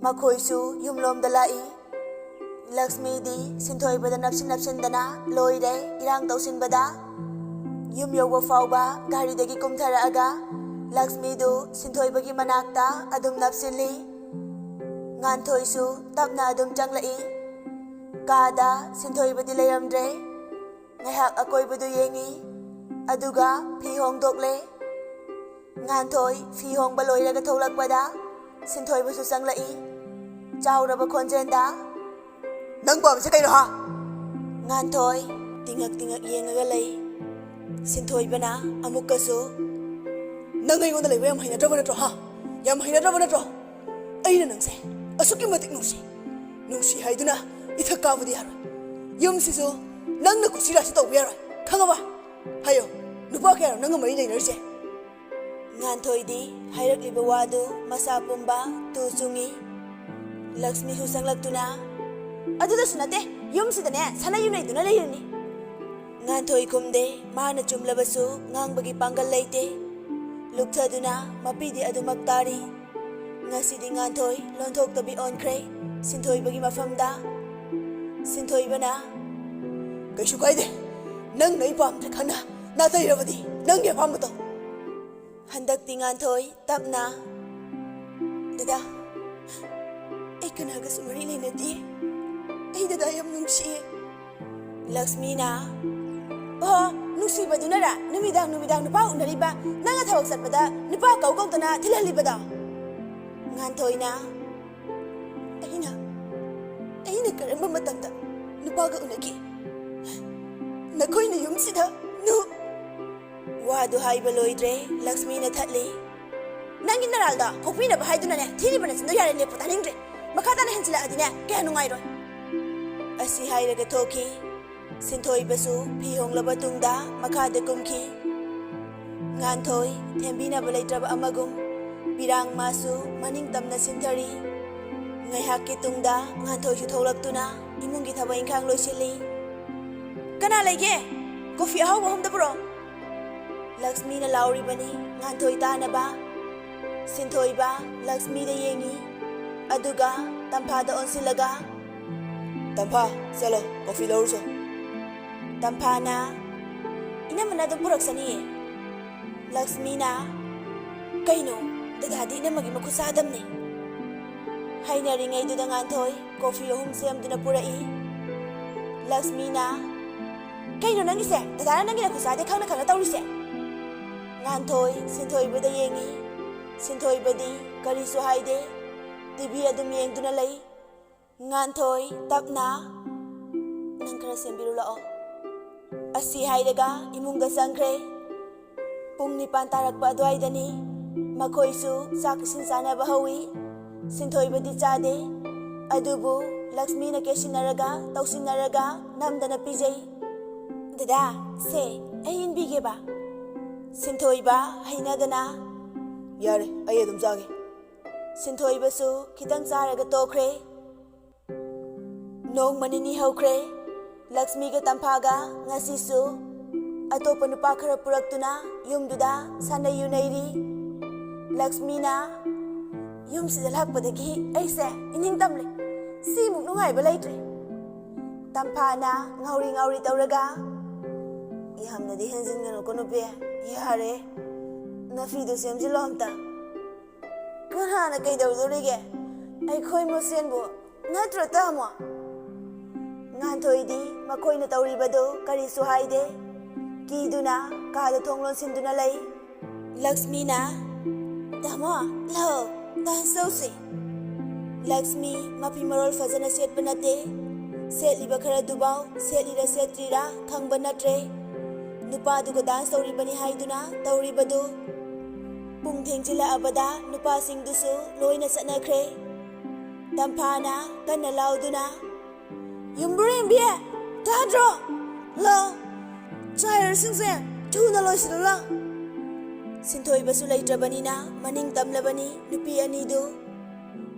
ꯃꯈꯣꯏꯁꯨ ꯌꯨꯝꯂꯣꯝꯗ ꯂꯥꯛꯏ꯫ ꯂꯛꯁꯃꯤꯗꯤ ꯁꯤꯟꯊꯣꯏꯕꯗ ꯅꯞꯁꯤꯟꯗꯅ ꯂꯣꯏꯔꯦ ꯏꯔꯥꯡ ꯇꯧꯁꯤꯟꯕꯗ꯫ ꯌꯨꯝ ꯌꯧꯕ ꯐꯥꯎꯕ ꯒꯥꯔꯤꯗꯒꯤ ꯀꯨꯝꯊꯔꯛꯑꯒ ꯂꯛꯁꯃꯤꯗꯨ ꯁꯤꯟꯊꯣꯏꯕꯒꯤ ꯃꯅꯥꯛꯇ ꯑꯗꯨꯝ ꯅꯞꯁꯤꯜꯂꯤ꯫ ꯉꯥꯟꯊꯣꯏꯁꯨ ꯇꯞꯅ ꯑꯗꯨꯝ ꯆꯪꯂꯛꯏ꯫ ꯀꯥꯗ ꯁꯤꯟꯊꯣꯏꯕꯗꯤ ꯂꯩꯔꯝꯗ꯭ꯔꯦ꯫ ꯉꯥꯏꯍꯥꯛ ꯑꯀꯣꯏꯕꯗꯨ ꯌꯦꯡꯉꯤ, ꯑꯗꯨꯒ ꯐꯤ ꯍꯣꯡꯗꯣꯛꯂꯦ꯫ ꯉꯥꯟꯊꯣꯏ ꯐꯤ ꯍꯣꯡꯕ ꯂꯣꯏꯔꯒ ꯊꯣꯛꯂꯛꯄꯗ ꯁꯤꯟꯊꯣꯏꯕꯁꯨ ꯆꯪꯂꯛꯏ꯫ ꯆꯥꯎꯔꯕ ꯈꯣꯟꯖꯦꯜꯗ, "ꯅꯪ ꯄꯥꯝꯃꯤꯁꯦ ꯀꯩꯅꯣ ꯍꯥ?" ꯉꯥꯟꯊꯣꯏ ꯇꯤꯡꯉꯛ ꯌꯦꯡꯉꯒ ꯂꯩ꯫ ꯁꯤꯟꯊꯣꯏꯕꯅ ꯑꯃꯨꯛꯀꯁꯨ, "ꯅꯪ ꯑꯩꯉꯣꯟꯗ ꯂꯩꯕ ꯌꯥꯝ ꯍꯩꯅꯗ꯭ꯔꯕ ꯅꯠꯇ꯭ꯔꯣ ꯍꯥ? ꯌꯥꯝ ꯍꯩꯅꯗ꯭ꯔꯕ ꯅꯠꯇ꯭ꯔꯣ? ꯑꯩꯅ ꯅꯪꯁꯦ ꯑꯁꯨꯛꯀꯤ ꯃꯇꯤꯛ ꯅꯨꯡꯁꯤ ꯍꯥꯏꯗꯨꯅ ꯏꯊꯛ ꯀꯥꯕꯗꯤ ꯌꯥꯔꯣꯏ꯫ ꯌꯨꯝꯁꯤꯁꯨ ꯅꯪꯅ ꯀꯨꯁꯤꯔꯥꯁꯤ ꯇꯧꯕ ꯌꯥꯔꯣꯏ, ꯈꯪꯉꯕ? ꯍꯥꯏꯌꯣ, ꯅꯨꯄꯥ ꯀꯌꯥꯅꯣ ꯅꯪꯒ ꯃꯔꯤ ꯂꯩꯅꯔꯤꯁꯦ?" ꯉꯥꯟꯊꯣꯏꯗꯤ ꯍꯥꯏꯔꯛꯂꯤꯕ ꯋꯥꯗꯨ ꯃꯁꯥ ꯄꯨꯝꯕ ꯇꯨ ꯆꯨꯡꯉꯤ꯫ ꯂꯛꯁꯃꯤꯁꯨ ꯆꯪꯂꯛꯇꯨꯅ, "ꯑꯗꯨꯗꯁꯨ ꯅꯠꯇꯦ, ꯌꯨꯝꯁꯤꯗꯅꯦ ꯁꯥꯟꯅ ꯌꯨꯅꯩꯗꯨꯅ ꯂꯩꯔꯤꯅꯤ." ꯉꯥꯟꯊꯣꯏ ꯈꯨꯝꯗꯦ꯫ ꯃꯥꯅ ꯆꯨꯝꯂꯕꯁꯨ ꯉꯥꯡꯕꯒꯤ ꯄꯥꯡꯒꯜ ꯂꯩꯇꯦ꯫ ꯂꯨꯛꯊꯗꯨꯅ ꯃꯄꯤꯗꯤ ꯑꯗꯨꯃꯛ ꯇꯥꯔꯤ꯫ ꯉꯁꯤꯗꯤ ꯉꯥꯟꯊꯣꯏ ꯂꯣꯟꯊꯣꯛꯇꯕꯤ ꯑꯣꯟꯈ꯭ꯔꯦ ꯁꯤꯟꯊꯣꯏꯕꯒꯤ ꯃꯐꯝꯗ꯫ ꯁꯤꯟꯊꯣꯏꯕꯅ, "ꯀꯩꯁꯨ ꯀꯥꯏꯗꯦ, ꯅꯪꯅ ꯑꯩ ꯄꯥꯝꯗ꯭ꯔꯦ ꯈꯟꯅ ꯅꯥꯇꯩꯔꯕꯗꯤ ꯅꯪꯒꯤ ꯑꯄꯥꯝꯕꯗꯣ." ꯍꯟꯗꯛꯇꯤ ꯉꯥꯟꯊꯣꯏ ꯇꯞꯅ, "ꯗꯗꯥ, ꯑꯩ ꯀꯅꯥꯒꯁꯨ ꯃꯔꯤ ꯂꯩꯅꯗꯦ. ꯑꯩ ꯗꯗꯥ ꯌꯥꯝ ꯅꯨꯡꯁꯤꯌꯦ." ꯂꯛꯁꯃꯤꯅ, "ꯑꯣ, ꯅꯨꯡꯁꯤꯕꯗꯨꯅꯔꯥ ꯅꯨꯃꯤꯗꯥꯡ ꯅꯨꯄꯥ ꯎꯅꯔꯤꯕ, ꯅꯪꯅ ꯊꯕꯛ ꯆꯠꯄꯗ ꯅꯨꯄꯥ ꯀꯧꯗꯅ ꯊꯤꯜꯍꯜꯂꯤꯕꯗꯣ?" ꯉꯥꯟꯊꯣꯏꯅ, ꯑꯩꯅ ꯀꯔꯝꯕ ꯃꯇꯝꯗ ꯅꯨꯄꯥꯒ ꯎꯅꯈꯤ? ꯅꯈꯣꯏꯅ ꯌꯨꯝꯁꯤꯗ ꯋꯥꯗꯨ ꯍꯥꯏꯕ ꯂꯣꯏꯗ꯭ꯔꯦ ꯂꯛꯁꯃꯤꯅ ꯊꯠꯂꯤ, "ꯅꯪꯒꯤ ꯅꯔꯥꯜꯗꯣ ꯀꯣꯛꯄꯤꯅꯕ ꯍꯥꯏꯗꯨꯅꯅꯦ ꯊꯤꯔꯤꯕ ꯅꯆꯤꯟꯗꯣ ꯌꯥꯔꯦ ꯂꯦꯞꯄꯨ, ꯇꯥꯅꯤꯡꯗ꯭ꯔꯦ. ꯃꯈꯥ ꯇꯥꯅ ꯍꯦꯟꯖꯤꯜꯂꯛꯑꯗꯤꯅꯦ ꯀꯌꯥ ꯅꯨꯡꯉꯥꯏꯔꯣꯏ." ꯑꯁꯤ ꯍꯥꯏꯔꯒ ꯊꯣꯛꯈꯤ꯫ ꯁꯤꯟꯊꯣꯏꯕꯁꯨ ꯐꯤ ꯍꯣꯡꯂꯕ ꯇꯨꯡꯗ ꯃꯈꯥꯗ ꯀꯨꯝꯈꯤ꯫ ꯉꯥꯟꯊꯣꯏ ꯊꯦꯝꯕꯤꯅꯕ ꯂꯩꯇ꯭ꯔꯕ ꯑꯃꯒꯨꯝ ꯄꯤꯔꯥꯡ ꯃꯥꯁꯨ ꯃꯅꯤꯡ ꯇꯝꯅ ꯁꯤꯟꯊꯔꯤ꯫ ꯉꯥꯏꯍꯥꯛꯀꯤ ꯇꯨꯡꯗ ꯉꯥꯟꯊꯣꯏꯁꯨ ꯊꯣꯛꯂꯛꯇꯨꯅ ꯏꯃꯨꯡꯒꯤ ꯊꯕꯛ ꯏꯪꯈꯥꯡ ꯂꯣꯏꯁꯤꯜꯂꯤ꯫ "ꯀꯅꯥ ꯂꯩꯒꯦ? ꯀꯣꯐꯤ ꯑꯍꯥꯎꯕ ꯑꯝꯇ ꯄꯨꯔꯛꯑꯣ." ꯂꯛꯁꯃꯤꯅ ꯂꯥꯎꯔꯤꯕꯅꯤ ꯉꯥꯟꯊꯣꯏ ꯇꯥꯅꯕ꯫ ꯁꯤꯟꯊꯣꯏꯕ ꯂꯛꯁꯃꯤꯗ ꯌꯦꯡꯉꯤ, ꯑꯗꯨꯒ ꯇꯝꯐꯥꯗ ꯑꯣꯟꯁꯤꯜꯂꯒ, "ꯇꯝꯐꯥ, ꯆꯠꯂꯣ, ꯀꯣꯐꯤ ꯂꯧꯔꯨꯆꯣ." ꯇꯝꯐꯥꯅ, "ꯏꯅꯝꯃꯅ ꯑꯗꯨꯝ ꯄꯨꯔꯛꯆꯅꯤꯌꯦ." ꯂꯛꯁꯃꯤꯅ, "ꯀꯩꯅꯣ, ꯗꯗꯥꯗꯤ ꯏꯅꯝꯃꯒꯤ ꯃꯈꯨꯠ ꯆꯥꯗꯝꯅꯤ." ꯍꯩꯅꯔꯤꯉꯩꯗꯨꯗ ꯉꯥꯟꯊꯣꯏ ꯀꯣꯐꯤ 3 ꯁꯦꯝꯗꯨꯅ ꯄꯨꯔꯛꯏ꯫ ꯂꯛꯁꯃꯤꯅ, "ꯀꯩꯅꯣ ꯅꯪꯒꯤꯁꯦ? ꯗꯗꯥꯅ ꯅꯪꯒꯤ ꯅꯈꯨꯠ ꯆꯥꯗꯦ ꯈꯪꯅ ꯇꯧꯔꯤꯁꯦ?" ꯉꯥꯟꯊꯣꯏ ꯁꯤꯟꯊꯣꯏꯕꯗ ꯌꯦꯡꯉꯤ꯫ ꯁꯤꯟꯊꯣꯏꯕꯗꯤ ꯀꯔꯤꯁꯨ ꯍꯥꯏꯗꯦ, ꯇꯤꯚꯤ ꯑꯗꯨꯝ ꯌꯦꯡꯗꯨꯅ ꯂꯩ꯫ ꯉꯥꯟꯊꯣꯏ ꯇꯞꯅ, "ꯅꯪ ꯈꯔ ꯁꯦꯝꯕꯤꯔꯨ ꯂꯥꯛꯑꯣ." ꯑꯁꯤ ꯍꯥꯏꯔꯒ ꯏꯃꯨꯡꯗ ꯆꯪꯈ꯭ꯔꯦ꯫ ꯄꯨꯡ 9 ꯇꯥꯔꯛꯄ ꯑꯗꯨꯋꯥꯏꯗꯅꯤ꯫ ꯃꯈꯣꯏꯁꯨ ꯆꯥꯛ ꯏꯁꯤꯡ ꯆꯥꯅꯕ ꯍꯧꯏ꯫ ꯁꯤꯟꯊꯣꯏꯕꯗꯤ ꯆꯥꯗꯦ, ꯑꯗꯨꯕꯨ ꯂꯛꯁꯃꯤꯅ ꯀꯦꯁꯤꯟꯅꯔꯒ ꯇꯧꯁꯤꯟꯅꯔꯒ ꯅꯝꯗꯅ ꯄꯤꯖꯩ꯫ "ꯗꯗꯥ, ꯁꯦ, ꯑꯩ ꯏꯟꯕꯤꯒꯦꯕ." ꯁꯤꯟꯊꯣꯏꯕ ꯍꯩꯅꯗꯅ, "ꯌꯥꯔꯦ, ꯑꯩ ꯑꯗꯨꯝ ꯆꯥꯒꯦ." ꯁꯤꯟꯊꯣꯏꯕꯁꯨ ꯈꯤꯇꯪ ꯆꯥꯔꯒ ꯇꯣꯛꯈ꯭ꯔꯦ꯫ ꯅꯣꯡꯃ ꯅꯤꯅꯤ ꯍꯧꯈ꯭ꯔꯦ꯫ ꯂꯛꯁꯃꯤꯒ ꯇꯝꯐꯥꯒ ꯉꯁꯤꯁꯨ ꯑꯇꯣꯞꯄ ꯅꯨꯄꯥ ꯈꯔ ꯄꯨꯔꯛꯇꯨꯅ ꯌꯨꯝꯗꯨꯗ ꯁꯥꯟꯅꯩ ꯌꯨꯅꯩꯔꯤ꯫ ꯂꯛꯁꯃꯤꯅ, "ꯌꯨꯝꯁꯤꯗ ꯂꯥꯛꯄꯗꯒꯤ ꯑꯩꯁꯦ ꯏꯅꯤꯡ ꯇꯝꯂꯦ. ꯁꯤꯃꯨꯛ ꯅꯨꯡꯉꯥꯏꯕ ꯂꯩꯇ꯭ꯔꯦ." ꯇꯝꯐꯥꯅ ꯉꯥꯎꯔꯤ ꯇꯧꯔꯒ, "ꯌꯥꯝꯅꯗꯤ ꯍꯦꯟꯖꯤꯟꯒꯅꯨꯀꯣ ꯅꯨꯄꯤ, ꯌꯥꯔꯦ. ꯅꯐꯤꯗꯨ ꯁꯦꯝꯖꯤꯜꯂꯣ ꯑꯝꯇ." "ꯀꯅꯥꯅ ꯀꯩꯗꯧꯗꯣꯔꯤꯒꯦ? ꯑꯩꯈꯣꯏ ꯃꯁꯦꯟꯕꯨ ꯅꯠꯇ꯭ꯔꯣ ꯇꯥꯃꯣ?" ꯉꯥꯟꯊꯣꯏꯗꯤ ꯃꯈꯣꯏꯅ ꯇꯧꯔꯤꯕꯗꯨ ꯀꯔꯤꯁꯨ ꯍꯥꯏꯗꯦ, ꯀꯤꯗꯨꯅ ꯀꯥꯗ ꯊꯣꯡ ꯂꯣꯟꯁꯤꯟꯗꯨꯅ ꯂꯩ꯫ ꯂꯛꯁꯃꯤꯅ, "ꯇꯥꯃꯣ, ꯂꯥꯛꯑꯣ, ꯗꯥꯟꯁ ꯇꯧꯁꯤ." ꯂꯛꯁꯃꯤ ꯃꯐꯤ ꯃꯔꯣꯜ ꯐꯖꯅ ꯁꯦꯠꯄ ꯅꯠꯇꯦ꯫ ꯁꯦꯠꯂꯤꯕ ꯈꯔꯗꯨꯐꯥꯎ ꯁꯦꯠꯂꯤꯔ ꯁꯦꯠꯇ꯭ꯔꯤꯔꯥ ꯈꯪꯕ ꯅꯠꯇ꯭ꯔꯦ꯫ ꯅꯨꯄꯥꯗꯨꯒ ꯗꯥꯟꯁ ꯇꯧꯔꯤꯕꯅꯤ ꯍꯥꯏꯗꯨꯅ ꯇꯧꯔꯤꯕꯗꯨ꯫ ꯄꯨꯡ ꯊꯦꯡꯖꯤꯜꯂꯛꯑꯕꯗ ꯅꯨꯄꯥꯁꯤꯡꯗꯨꯁꯨ ꯂꯣꯏꯅ ꯆꯠꯅꯈ꯭ꯔꯦ꯫ ꯇꯝꯐꯥꯅ ꯀꯟꯅ ꯂꯥꯎꯗꯨꯅ, "ꯌꯨꯝꯕꯨꯔꯦꯝꯕꯤ, ꯇꯥꯗ꯭ꯔꯣ? ꯂꯥꯛꯑꯣ, ꯆꯥꯏꯔꯁꯤꯡꯁꯦ ꯊꯨꯅ ꯂꯣꯏꯁꯤꯜꯂꯣ." ꯁꯤꯟꯊꯣꯏꯕꯁꯨ ꯂꯩꯇ꯭ꯔꯕꯅꯤꯅ ꯃꯅꯤꯡ ꯇꯝꯂꯕꯅꯤ ꯅꯨꯄꯤ ꯑꯅꯤꯗꯨ꯫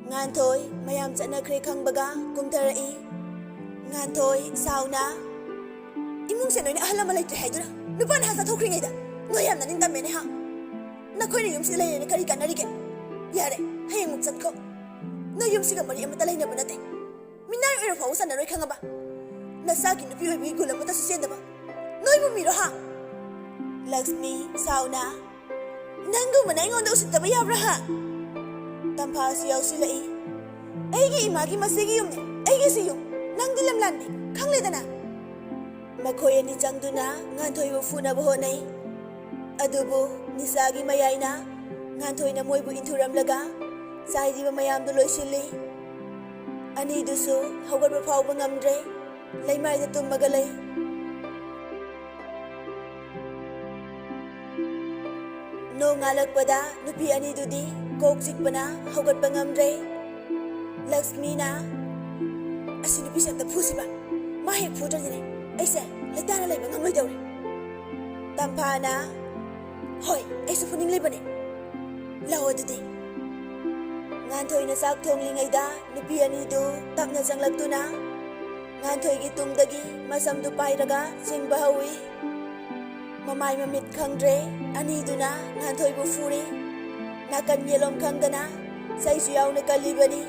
ꯉꯥꯟꯊꯣꯏ ꯃꯌꯥꯝ ꯆꯠꯅꯈ꯭ꯔꯦ ꯈꯪꯕꯒ ꯀꯨꯝꯊꯔꯛꯏ꯫ ꯉꯥꯟꯊꯣꯏ ꯁꯥꯎꯅ, "ꯏꯃꯨꯡꯁꯦ ꯅꯣꯏꯅ ꯑꯍꯜ ꯑꯃ ꯂꯩꯇ꯭ꯔꯦ ꯍꯥꯏꯗꯨꯅ ꯅꯨꯄꯥꯅ ꯍꯥꯟꯅ ꯆꯠꯊꯣꯛꯈ꯭ꯔꯤꯉꯩꯗ ꯅꯣꯏ ꯌꯥꯝꯅ ꯅꯤꯡꯇꯝꯃꯦꯅꯦ ꯍꯥ? ꯅꯈꯣꯏꯅ ꯌꯨꯝꯁꯤꯗ ꯂꯩꯔꯦꯅ ꯀꯔꯤ ꯀꯥꯟꯅꯔꯤꯒꯦ? ꯌꯥꯔꯦ, ꯍꯌꯦꯡꯃꯨꯛ ꯆꯠꯈꯣ." ꯅꯣꯏ ꯌꯨꯝꯁꯤꯒ ꯃꯔꯤ ꯑꯃꯠꯇ ꯂꯩꯅꯕ ꯅꯠꯇꯦ ꯃꯤꯅꯥꯏ ꯑꯣꯏꯔ ꯐꯥꯎꯕ ꯁꯥꯟꯅꯔꯣꯏ ꯈꯪꯉꯕ ꯅꯁꯥꯒꯤ ꯅꯨꯄꯤ ꯑꯣꯏꯕꯒꯤ ꯒꯨꯟ ꯑꯃꯠꯇꯁꯨ ꯆꯦꯟꯗꯕ ꯅꯣꯏꯕꯨ ꯃꯤꯔꯣ ꯍꯥ ꯂꯛꯁꯃꯤ ꯁꯥꯎꯅ ꯅꯪꯒꯨꯝꯕꯅ ꯑꯩꯉꯣꯟꯗ ꯎꯁꯤꯠꯇꯕ ꯌꯥꯕ꯭ꯔꯥ ꯍꯥ ꯇꯝꯐꯥꯁꯨ ꯌꯥꯎꯁꯤꯜꯂꯛꯏ ꯑꯩꯒꯤ ꯏꯃꯥꯒꯤ ꯃꯆꯦꯒꯤ ꯌꯨꯝꯅꯦ ꯑꯩꯒꯤꯁꯨ ꯌꯨꯝ ꯅꯪꯗꯤ ꯂꯝꯂꯥꯟꯕꯤ ꯈꯪꯂꯦꯗꯅ ꯃꯈꯣꯏ ꯑꯅꯤ ꯆꯪꯗꯨꯅ ꯉꯥꯟꯊꯣꯏꯕꯨ ꯐꯨꯅꯕ ꯍꯣꯠꯅꯩ ꯑꯗꯨꯕꯨ ꯅꯤꯁꯥꯒꯤ ꯃꯌꯥꯏꯅ ꯉꯥꯟꯊꯣꯏꯅ ꯃꯣꯏꯕꯨ ꯏꯟꯊꯨꯔꯝꯂꯒ ꯆꯥꯏꯔꯤꯕ ꯃꯌꯥꯝꯗꯨ ꯂꯣꯏꯁꯤꯜꯂꯤ ꯑꯅꯤꯗꯨꯁꯨ ꯍꯧꯒꯠꯄ ꯐꯥꯎꯕ ꯉꯝꯗ꯭ꯔꯦ ꯂꯩꯃꯥꯏꯗ ꯇꯨꯝꯃꯒ ꯂꯩ ꯅꯣꯡꯉꯥꯜꯂꯛꯄꯗ ꯅꯨꯄꯤ ꯑꯅꯤꯗꯨꯗꯤ ꯀꯣꯛ ꯆꯤꯛꯄꯅ ꯍꯧꯒꯠꯄ ꯉꯝꯗ꯭ꯔꯦ ꯂꯛꯁꯃꯤꯅ ꯑꯁꯤ ꯅꯨꯄꯤꯁꯦ ꯑꯝꯇ ꯐꯨꯁꯤꯕ ꯃꯥ ꯍꯦꯛ ꯐꯨꯗ꯭ꯔꯗꯤꯅꯦ ꯑꯩꯁꯦ ꯂꯩꯇꯥꯅ ꯂꯩꯕ ꯉꯝꯂꯣꯏꯗꯧꯔꯦ ꯇꯝꯐꯥꯅ ꯍꯣꯏ ꯑꯩꯁꯨ ꯐꯨꯅꯤꯡꯂꯤꯕꯅꯦ ꯂꯥꯛꯑꯣ ꯑꯗꯨꯗꯤ ꯉꯥꯟꯊꯣꯏꯅ ꯆꯥꯛ ꯊꯣꯡꯂꯤꯉꯩꯗ ꯅꯨꯄꯤ ꯑꯅꯤꯗꯨ ꯇꯞꯅ ꯆꯪꯂꯛꯇꯨꯅ ꯉꯥꯟꯊꯣꯏꯒꯤ ꯇꯨꯡꯗꯒꯤ ꯃꯁꯝꯗꯨ ꯄꯥꯏꯔꯒ ꯆꯤꯡꯕ ꯍꯧꯏ ꯃꯃꯥꯏ ꯃꯃꯤꯠ ꯈꯪꯗ꯭ꯔꯦ ꯑꯅꯤꯗꯨꯅ ꯉꯥꯟꯊꯣꯏꯕꯨ ꯐꯨꯔꯤ ꯅꯥꯀꯟ ꯌꯦꯂꯣꯝ ꯈꯪꯗꯅ ꯆꯩꯁꯨ ꯌꯥꯎꯅ ꯀꯜꯂꯤꯕꯅꯤ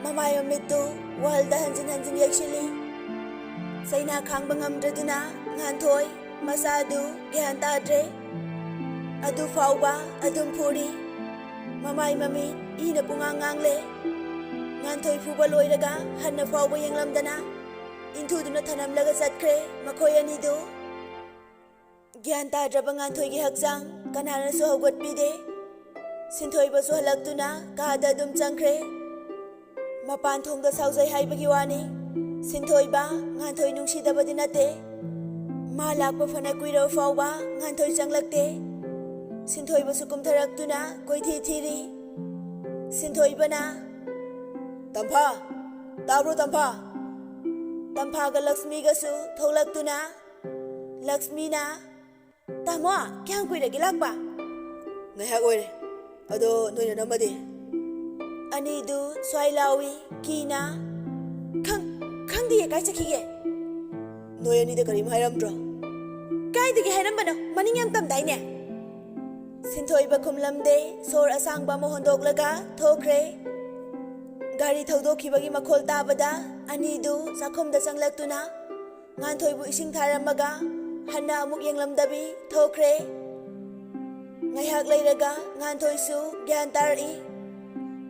ꯃꯃꯥꯏ ꯃꯃꯤꯠꯇꯨ ꯋꯥꯜꯗ ꯍꯟꯖꯤꯟ ꯍꯟꯖꯤꯟ ꯌꯦꯛꯁꯤꯜꯂꯤ ꯆꯩꯅꯥ ꯈꯥꯡꯕ ꯉꯝꯗ꯭ꯔꯗꯨꯅ ꯉꯥꯟꯊꯣꯏ ꯃꯁꯥꯗꯨ ꯒ꯭ꯌꯥꯟ ꯇꯥꯗ꯭ꯔꯦ ꯑꯗꯨ ꯐꯥꯎꯕ ꯑꯗꯨꯝ ꯐꯨꯔꯤ ꯃꯃꯥꯏ ꯃꯃꯤꯠ ꯏꯅ ꯄꯨꯡꯉꯥꯡ ꯉꯥꯡꯂꯦ ꯉꯥꯟꯊꯣꯏ ꯐꯨꯕ ꯂꯣꯏꯔꯒ ꯍꯟꯅ ꯐꯥꯎꯕ ꯌꯦꯡꯂꯝꯗꯅ ꯏꯟꯊꯨꯗꯨꯅ ꯊꯅꯝꯂꯒ ꯆꯠꯈ꯭ꯔꯦ ꯃꯈꯣꯏ ꯑꯅꯤꯗꯨ ꯒ꯭ꯌꯥꯟ ꯇꯥꯗ꯭ꯔꯕ ꯉꯥꯟꯊꯣꯏꯒꯤ ꯍꯛꯆꯥꯡ ꯀꯅꯥꯅꯁꯨ ꯍꯧꯒꯠꯄꯤꯗꯦ ꯁꯤꯟꯊꯣꯏꯕꯁꯨ ꯍꯜꯂꯛꯇꯨꯅ ꯀꯥꯗ ꯑꯗꯨꯝ ꯆꯪꯈ꯭ꯔꯦ ꯃꯄꯥꯟ ꯊꯣꯡꯗ ꯁꯥꯎꯖꯩ ꯍꯥꯏꯕꯒꯤ ꯋꯥꯅꯤ ꯁꯤꯟꯊꯣꯏꯕ ꯉꯥꯟꯊꯣꯏ ꯅꯨꯡꯁꯤꯗꯕꯗꯤ ꯅꯠꯇꯦ ꯃꯥ ꯂꯥꯛꯄ ꯐꯅ ꯀꯨꯏꯔꯕ ꯐꯥꯎꯕ ꯉꯥꯟꯊꯣꯏ ꯆꯪꯂꯛꯇꯦ ꯁꯤꯟꯊꯣꯏꯕꯁꯨ ꯀꯨꯝꯊꯔꯛꯇꯨꯅ ꯀꯣꯏꯊꯤ ꯊꯤꯔꯤ ꯁꯤꯟꯊꯣꯏꯕꯅ ꯇꯝꯐꯥ ꯇꯥꯕ꯭ꯔꯣ ꯇꯝꯐꯥ ꯇꯝꯐꯥꯒ ꯂꯛꯁꯃꯤꯒꯁꯨ ꯊꯣꯛꯂꯛꯇꯨꯅ ꯂꯛꯁꯃꯤꯅ ꯇꯥꯃꯣ ꯀꯌꯥꯝ ꯀꯨꯏꯔꯒꯦ ꯂꯥꯛꯄ ꯉꯥꯏꯍꯥꯛ ꯑꯣꯏꯔꯦ ꯑꯗꯣ ꯅꯣꯏꯅ ꯅꯝꯃꯗꯤ ꯑꯅꯤꯗꯨ ꯁ꯭ꯋꯥꯏ ꯂꯥꯎꯏ ꯀꯤꯅ ꯈꯪꯗꯤꯌꯦ ꯀꯥꯏ ꯆꯠꯈꯤꯒꯦ ꯅꯣꯏ ꯑꯅꯤꯗ ꯀꯔꯤꯝ ꯍꯥꯏꯔꯝꯗ꯭ꯔꯣ ꯀꯥꯏꯗꯒꯤ ꯍꯥꯏꯔꯝꯕꯅꯣ ꯃꯅꯤꯡ ꯌꯥꯝ ꯇꯝꯗꯥꯏꯅꯦ ꯁꯤꯟꯊꯣꯏꯕ ꯈꯨꯝꯂꯝꯗꯦ ꯁꯣꯔ ꯑꯁꯥꯡꯕ ꯑꯃ ꯍꯣꯟꯗꯣꯛꯂꯒ ꯊꯣꯛꯈ꯭ꯔꯦ ꯒꯥꯔꯤ ꯊꯧꯗꯣꯛꯈꯤꯕꯒꯤ ꯃꯈꯣꯜ ꯇꯥꯕꯗ ꯑꯅꯤꯗꯨ ꯆꯥꯛꯈꯨꯝꯗ ꯆꯪꯂꯛꯇꯨꯅ ꯉꯥꯟꯊꯣꯏꯕꯨ ꯏꯁꯤꯡ ꯊꯥꯔꯝꯃꯒ ꯍꯟꯅ ꯑꯃꯨꯛ ꯌꯦꯡꯂꯝꯗꯕꯤ ꯊꯣꯛꯈ꯭ꯔꯦ ꯉꯥꯏꯍꯥꯛ ꯂꯩꯔꯒ ꯉꯥꯟꯊꯣꯏꯁꯨ ꯒ꯭ꯌꯥꯟ ꯇꯥꯔꯛꯏ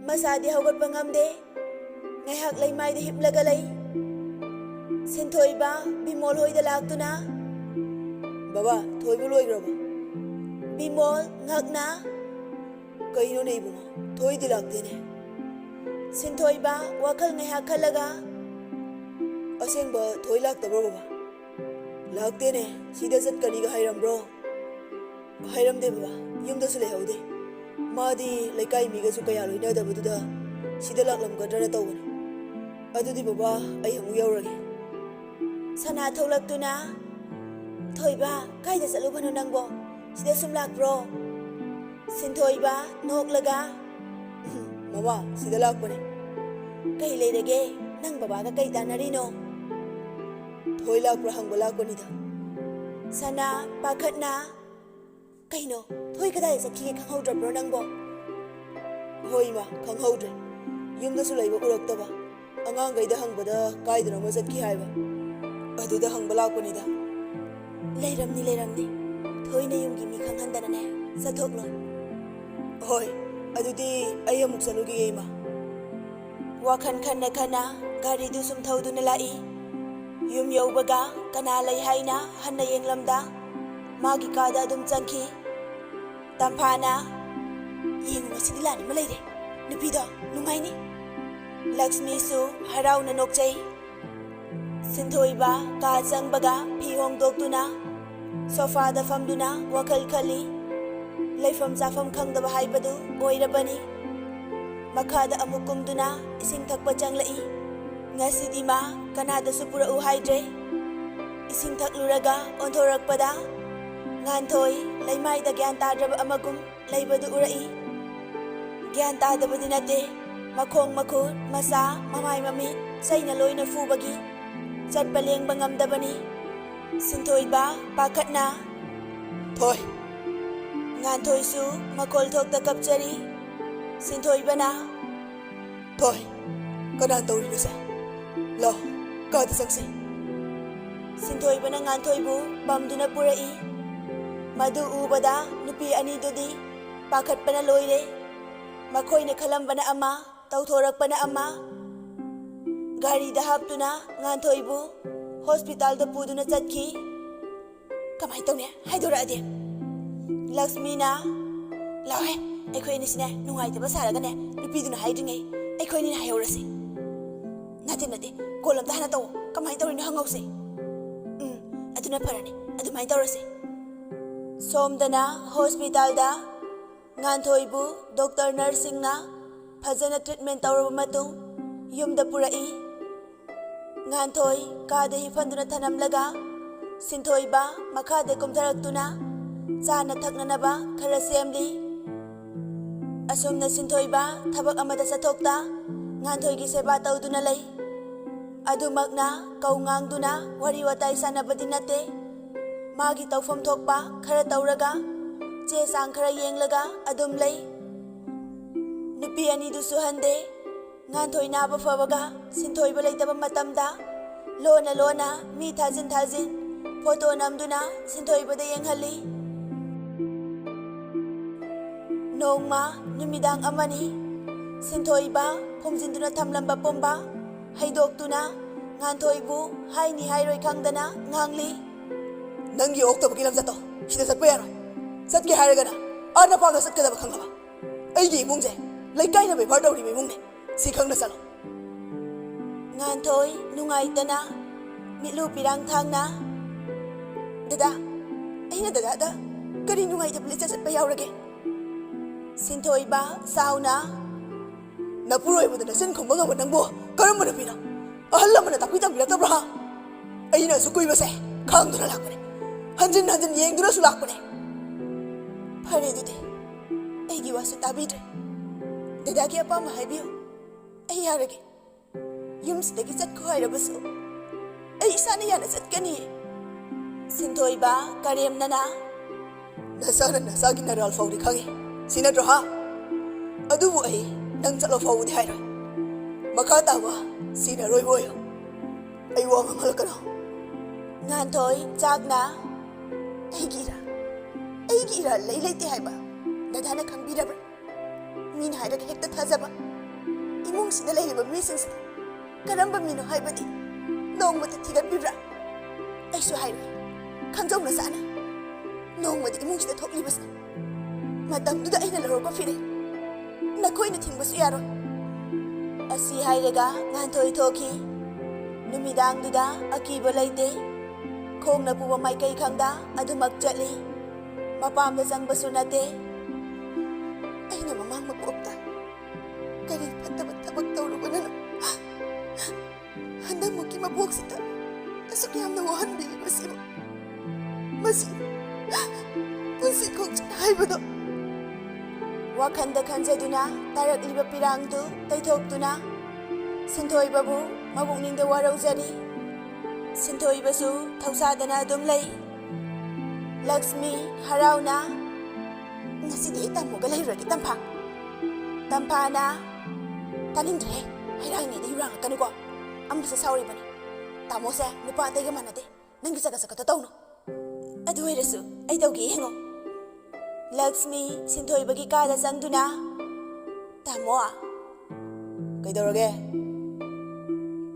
ꯃꯁꯥꯗꯤ ꯍꯧꯒꯠꯄ ꯉꯝꯗꯦ ꯉꯥꯏꯍꯥꯛ ꯂꯩꯃꯥꯏꯗ ꯍꯤꯞꯂꯒ ꯂꯩ ꯁꯤꯟꯊꯣꯏꯕ ꯕꯤꯃꯣꯜ ꯍꯣꯏꯗ ꯂꯥꯛꯇꯨꯅ ꯕꯕꯥ ꯊꯣꯏꯕ ꯂꯣꯏꯈ꯭ꯔꯕ ꯕꯤꯃꯣꯜ ꯉꯛꯅ ꯀꯩꯅꯣꯅꯦ ꯏꯕꯨꯡꯉꯣ ꯊꯣꯏꯗꯤ ꯂꯥꯛꯇꯦꯅꯦ ꯁꯤꯟꯊꯣꯏꯕ ꯋꯥꯈꯜ ꯉꯥꯏꯍꯥꯛ ꯈꯜꯂꯒ ꯑꯁꯦꯡꯕ ꯊꯣꯏ ꯂꯥꯛꯇꯕ꯭ꯔꯣ ꯕꯕꯥ ꯂꯥꯛꯇꯦꯅꯦ ꯁꯤꯗ ꯆꯠꯀꯅꯤꯒ ꯍꯥꯏꯔꯝꯕ꯭ꯔꯣ ꯍꯥꯏꯔꯝꯗꯦ ꯕꯕꯥ ꯌꯨꯝꯗꯁꯨ ꯂꯩꯍꯧꯗꯦ ꯃꯥꯗꯤ ꯂꯩꯀꯥꯏ ꯃꯤꯒꯁꯨ ꯀꯌꯥ ꯂꯣꯏꯅꯗꯕꯗꯨꯗ ꯁꯤꯗ ꯂꯥꯛꯂꯝꯒꯗ꯭ꯔꯅ ꯇꯧꯕꯅꯤ ꯑꯗꯨꯗꯤ ꯕꯕꯥ ꯑꯩ ꯑꯃꯨꯛ ꯌꯧꯔꯒꯦ ꯁꯅꯥ ꯊꯣꯛꯂꯛꯇꯨꯅ ꯊꯣꯏꯕ ꯀꯥꯏꯗ ꯆꯠꯂꯨꯕꯅꯣ ꯅꯪꯕꯣ ꯁꯤꯗ ꯁꯨꯝ ꯂꯥꯛꯄ꯭ꯔꯣ ꯁꯤꯟꯊꯣꯏꯕ ꯅꯣꯛꯂꯒ ꯃꯃꯥ ꯁꯤꯗ ꯂꯥꯛꯄꯅꯦ ꯀꯩ ꯂꯩꯔꯒꯦ ꯅꯪ ꯕꯕꯥꯒ ꯀꯩ ꯇꯥꯟꯅꯔꯤꯅꯣ ꯊꯣꯏ ꯂꯥꯛꯄ꯭ꯔꯥ ꯍꯪꯕ ꯂꯥꯛꯄꯅꯤꯗ ꯁꯅꯥ ꯄꯥꯈꯠꯅ ꯀꯩꯅꯣ ꯊꯣꯏ ꯀꯗꯥꯏꯗ ꯆꯠꯈꯤꯒꯦ ꯈꯪꯍꯧꯗ꯭ꯔꯕ꯭ꯔꯣ ꯅꯪꯕꯣ ꯍꯣꯏ ꯏꯃꯥ ꯈꯪꯍꯧꯗ꯭ꯔꯦ ꯌꯨꯝꯗꯁꯨ ꯂꯩꯕ ꯎꯔꯛꯇꯕ ꯑꯉꯥꯡꯈꯩꯗ ꯍꯪꯕꯗ ꯀꯥꯏꯗꯅꯣꯃ ꯆꯠꯈꯤ ꯍꯥꯏꯕ ꯑꯗꯨꯗ ꯍꯪꯕ ꯂꯥꯛꯄꯅꯤꯗ ꯂꯩꯔꯝꯅꯤ ꯊꯣꯏꯅ ꯌꯨꯝꯒꯤ ꯃꯤ ꯈꯪꯍꯟꯗꯅꯅꯦ ꯆꯠꯊꯣꯛꯂꯣꯏ ꯍꯣꯏ ꯑꯗꯨꯗꯤ ꯑꯩ ꯑꯃꯨꯛ ꯆꯠꯂꯨꯒꯦ ꯏꯃꯥ ꯋꯥꯈꯜ ꯈꯟꯅ ꯈꯟꯅ ꯒꯥꯔꯤꯗꯨ ꯁꯨꯝ ꯊꯧꯗꯨꯅ ꯂꯥꯛꯏ ꯌꯨꯝ ꯌꯧꯕꯒ ꯀꯅꯥ ꯂꯩ ꯍꯥꯏꯅ ꯍꯟꯅ ꯌꯦꯡꯂꯝꯗ ꯃꯥꯒꯤ ꯀꯥꯗ ꯑꯗꯨꯝ ꯆꯪꯈꯤ ꯇꯝꯐꯥꯅ ꯌꯦꯡꯉꯨ ꯉꯁꯤꯗꯤ ꯂꯥꯟ ꯑꯃ ꯂꯩꯔꯦ ꯅꯨꯄꯤꯗꯣ ꯅꯨꯡꯉꯥꯏꯅꯤ ꯂꯛꯁꯃꯤꯁꯨ ꯍꯔꯥꯎꯅ ꯅꯣꯛꯆꯩ ꯁꯤꯟꯊꯣꯏꯕ ꯀꯥ ꯆꯪꯕꯒ ꯐꯤ ꯍꯣꯡꯗꯣꯛꯇꯨꯅ ꯁꯣꯐꯥꯗ ꯐꯝꯗꯨꯅ ꯋꯥꯈꯜ ꯈꯜꯂꯤ ꯂꯩꯐꯝ ꯆꯥꯐꯝ ꯈꯪꯗꯕ ꯍꯥꯏꯕꯗꯨ ꯑꯣꯏꯔꯕꯅꯤ ꯃꯈꯥꯗ ꯑꯃꯨꯛ ꯀꯨꯝꯗꯨꯅ ꯏꯁꯤꯡ ꯊꯛꯄ ꯆꯪꯂꯛꯏ ꯉꯁꯤꯗꯤ ꯃꯥ ꯀꯅꯥꯗꯁꯨ ꯄꯨꯔꯛꯎ ꯍꯥꯏꯗ꯭ꯔꯦ ꯏꯁꯤꯡ ꯊꯛꯂꯨꯔꯒ ꯑꯣꯟꯊꯣꯔꯛꯄꯗ ꯉꯥꯟꯊꯣꯏ ꯂꯩꯃꯥꯏꯗ ꯒ꯭ꯌꯥꯟ ꯇꯥꯗ꯭ꯔꯕ ꯑꯃꯒꯨꯝ ꯂꯩꯕꯗꯨ ꯎꯔꯛꯏ ꯒ꯭ꯌꯥꯟ ꯇꯥꯗꯕꯗꯤ ꯅꯠꯇꯦ ꯃꯈꯣꯡ ꯃꯈꯨꯠ ꯃꯁꯥ ꯃꯃꯥꯏ ꯃꯃꯤꯠ ꯆꯩꯅ ꯂꯣꯏꯅ ꯐꯨꯕꯒꯤ ꯆꯠꯄ ꯂꯦꯡꯕ ꯉꯝꯗꯕꯅꯤ ꯁꯤꯟꯊꯣꯏꯕ ꯄꯥꯈꯠꯅ ꯊꯣꯏ ꯉꯥꯟꯊꯣꯏꯁꯨ ꯃꯈꯣꯜ ꯊꯣꯛꯇ ꯀꯞꯆꯔꯤ ꯁꯤꯟꯊꯣꯏꯕꯅ Thôi, kanan tawrin sa. Lo, kada sangsi. Sintoy ba ng Ngantoy bu, bamdo na purai. Madu ubada, nupi ani dodi, pakat pa na loire. Makoy na kalamba na ama, tautorak pa na ama. Gari dahap to na, Ngantoy bu, hospital da pudo na tzadki. Kamay taw niya, hay dora adi. Lakshmi na, lawe, ay koy ni sina, nungay taba saraga na, nupi do na hay dingay, ay koy ni na hayaw rasi. Nati, kolam tahan na tawo, kamay taw rin na hangaw si. Ado na parani, ado may taw rasi. Somda na, hospital da, Ngantoy bu, doktor nursing na, phajana treatment tawraba matung, yumda purai. Ngantoy, kada hifan na tanamlaga, Sintoy ba, makada kumtarag na, sana thakna na ba, kara semli. Asum na Sintoy ba, tabak amada sa tokta, Ngantoy giseba taw na lay. Adumak na, kaungang na, wariwatay sana ba din nate. Magi taw fam tok ba, kara tawraga, che sang kara yenglaga, adum lay. Nupi ani dusuhande, Ngantoy na ba fawaga, Sintoy ba lay tabang matamda. Lona, mi thazin, photo namduna, Sintoy ba da yenghali. Nongma, numidang amani, Sintoy ba, pumzinduna tamlamba pomba, haydok na, Ngantoy bu, hay ni hayroy kangdana, ngangli. Nanggi okta bagilam zato, sida sat pa yaroy. Sat ki hayraga na, ana paga sat kada ba kangaba. Ay gi mungje, lay kay na bay bardawri may mungne, si kang na salo. Ngantoy, nungay na, milu pirang thang na. Dada, ay na dada, kari nungay ta pulis sat pa yawrage. Sintoy ba, saw na? Napuroy mo na sin kung mga manang buha, karam mo na pina. Ahal mo na tapitang bilatabra ha. Ay na sukoy ba se, kang doon na lakpo ne. Hanjin yeng doon na sulakpo ne. Pare dute, ay giwa sa tabi dre. Dadaki apa mahay biyo, ay yarage. Yung sidagi sat ko hay rabaso, ay isa na yan asat ka ni. Sintoy ba, karem na na? Nasagin na ral faw di kange, sinadro ha. Adubo ay, nang sa lafaw di hayra. Makatawa, sinaroy boyo. Ay wang ang halaka na. Ngantoy, jag na. Ay gira, laylay ti hayba. Nadana kang birabra. Min hayra hekta tazaba. Imong sinalay ba mising sa. Karamba mino hayba di. Nong matatigan bibra. Ay so hayra. Kangjaw na sana. Nong mati imong sinatok libas na. Madam duda ay nalaro pa fire. Nakoy na tingba sa yaron. Asi hayraga, Ngantoy toki. Numidang duda, akiba layte. Kung napuwa may kay kangda, adumak jali. Mapam na sang baso nate. Ay na mamang mapuopta. Kani patabag tawro ko na no. Handa mo kimabuok sita. Kasukiyam na wahan bili masiro. Punsi kong hay ba do? Wakanda kanza duna, tarak liba pirang tu, taytok duna. Sintoy babu, mabukning da waraw zari. Sintoy basu, tausada na dumlay. Lakshmi, haraw na. Nasidi itam mo galay ragi tampa. Tampa na. Talindre, hayrahin niya di hurang kanu ko. Amba sa sawri ba ni? Tamo sa, nupa atay gaman nate. Nanggisaga sa katataw no. Aduay rasu, ay tawgi hengo. Lakshmi, Sintoy bagi kada sang duna. Tamo Kaidorage?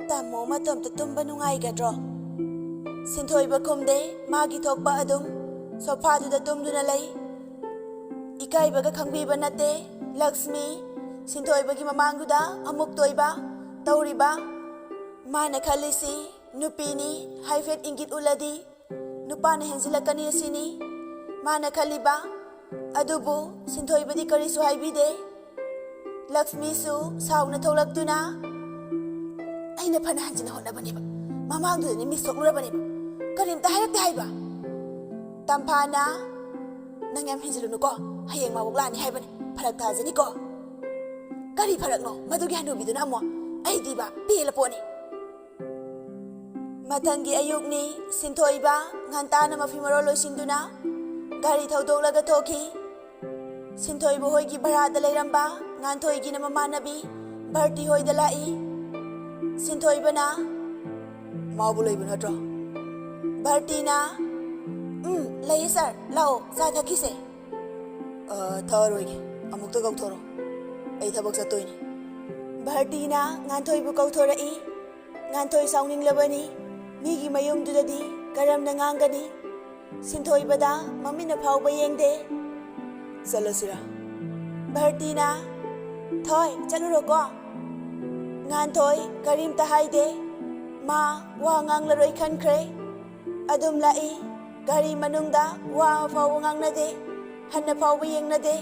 Tamo matom tatumba nungay gadro. Sintoy ba kumde, magi tok ba adum. Sofa da tumduna lay. Ikay baga kangbi ba nate, Lakshmi, Sintoy bagi mamangguda, amuk toy ba, tawri ba? Mana kalisi, nupini, haifet ingit uladi, nupana hensila kaniya sini, mana kaliba, adubo, Sintoy ba di kari suhay bide, Lakshmi su, saw na tawlag duna, ay napanahan sinahon na ba niba, mamangguda ni misok lura ba niba, karin tahayak tahay ba? Tampana, nangyam hensiluno ko, hayang mawaglaan ni hayban, paragtaza ni ko. Kari parag no, madugi hanubi doon amo, ay di ba, pila po ni. Matanggi ayuk ni, Sintoy ba, nganta na mafimarolo sinduna, gari tawdog laga toki. Sintoy buhoy gi barada layram ba, ngantoy gi na mamanabi, Bharti ꯍꯣꯏꯗ ꯂꯥꯛꯏ ꯁꯤꯟꯊꯣꯏꯕꯅ ꯃꯥꯕꯨ ꯂꯩꯕ ꯅꯠꯇ꯭ꯔꯣ ꯚꯥꯔꯇꯤꯅ ꯂꯩꯌꯦ ꯁꯥꯔ ꯂꯥꯛꯑꯣ ꯆꯥ ꯊꯛꯈꯤꯁꯦ ꯊꯛꯑꯔꯣꯏꯒꯦ ꯑꯃꯨꯛꯇ ꯀꯧꯊꯣꯔꯛꯑꯣ ꯑꯩ ꯊꯕꯛ ꯆꯠꯇꯣꯏꯅꯤ ꯚꯥꯔꯇꯤꯅ ꯉꯥꯟꯊꯣꯏꯕꯨ ꯀꯧꯊꯣꯔꯛꯏ ꯉꯥꯟꯊꯣꯏ ꯁꯥꯎꯅꯤꯡꯂꯕꯅꯤ ꯃꯤꯒꯤ ꯃꯌꯨꯝꯗꯨꯗꯗꯤ ꯀꯔꯝꯅ ꯉꯥꯡꯒꯅꯤ ꯁꯤꯟꯊꯣꯏꯕꯗ ꯃꯃꯤꯠꯅ ꯐꯥꯎꯕ ꯌꯦꯡꯗꯦ ꯆꯠꯂꯁꯤꯔꯥ ꯚꯥꯔꯇꯤꯅ ꯊꯣꯏ ꯆꯠꯂꯨꯔꯣꯀꯣ ꯉꯥꯟꯊꯣꯏ ꯀꯔꯤꯝꯇ ꯍꯥꯏꯗꯦ ꯃꯥ ꯋꯥ ꯉꯥꯡꯂꯔꯣꯏ ꯈꯟꯈ꯭ꯔꯦ ꯑꯗꯨꯝ ꯂꯥꯛꯏ ꯒꯥꯔꯤ ꯃꯅꯨꯡꯗ ꯋꯥ ꯑꯃ ꯐꯥꯎꯕ ꯉꯥꯡꯅꯗꯦ ꯍꯟꯅ ꯐꯥꯎꯕ ꯌꯦꯡꯅꯗꯦ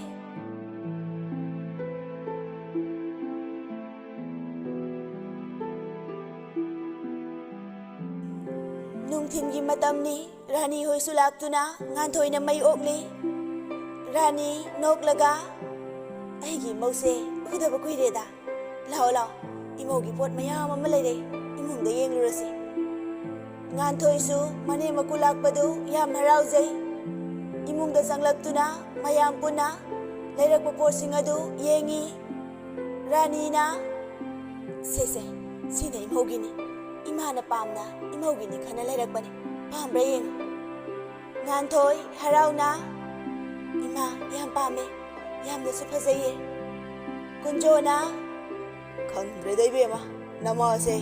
ꯅꯨꯡꯊꯤꯟꯒꯤ ꯃꯇꯝꯅꯤ ꯔꯥꯅꯤ ꯍꯣꯏꯁꯨ ꯂꯥꯛꯇꯨꯅ ꯉꯥꯟꯊꯣꯏꯅ ꯃꯩ ꯑꯣꯛꯂꯤ ꯔꯥꯅꯤ ꯅꯣꯛꯂꯒ ꯑꯩꯒꯤ ꯏꯃꯧꯁꯦ ꯎꯗꯕ ꯀꯨꯏꯔꯦꯗ ꯂꯥꯛꯑꯣ ꯂꯥꯛꯑꯣ ꯏꯃꯧꯒꯤ ꯄꯣꯠ ꯃꯌꯥꯝ ꯑꯃ ꯂꯩꯔꯦ ꯏꯃꯨꯡꯗ ꯌꯦꯡꯂꯨꯔꯁꯤ ꯉꯥꯟꯊꯣꯏꯁꯨ ꯃꯅꯦꯝ ꯃꯀꯨ ꯂꯥꯛꯄꯗꯨ ꯌꯥꯝ ꯍꯔꯥꯎꯖꯩ ꯏꯃꯨꯡꯗ ꯆꯪꯂꯛꯇꯨꯅ ꯃꯌꯥꯝ ꯄꯨꯟꯅ ꯂꯩꯔꯛꯄ ꯄꯣꯠꯁꯤꯡ ꯑꯗꯨ ꯌꯦꯡꯉꯤ ꯔꯥꯅꯤꯅ ꯁꯦꯁꯦ ꯁꯤꯅ ꯏꯃꯧꯒꯤꯅꯤ ꯏꯃꯥꯅ ꯄꯥꯝꯅ ꯏꯃꯧꯒꯤꯅꯤ ꯈꯟꯅ ꯂꯩꯔꯛꯄꯅꯤ ꯄꯥꯝꯕ꯭ꯔꯥ ꯌꯦꯡꯉꯨ ꯉꯥꯟꯊꯣꯏ ꯍꯔꯥꯎꯅ ꯏꯃꯥ ꯌꯥꯝ ꯄꯥꯝꯃꯦ ꯌꯥꯝꯅꯁꯨ ꯐꯖꯩꯌꯦ ꯀꯨꯟꯖꯣꯅ ꯈꯪꯗ꯭ꯔꯦꯗ ꯏꯕꯦꯝꯃ ꯅꯃꯥꯁꯦ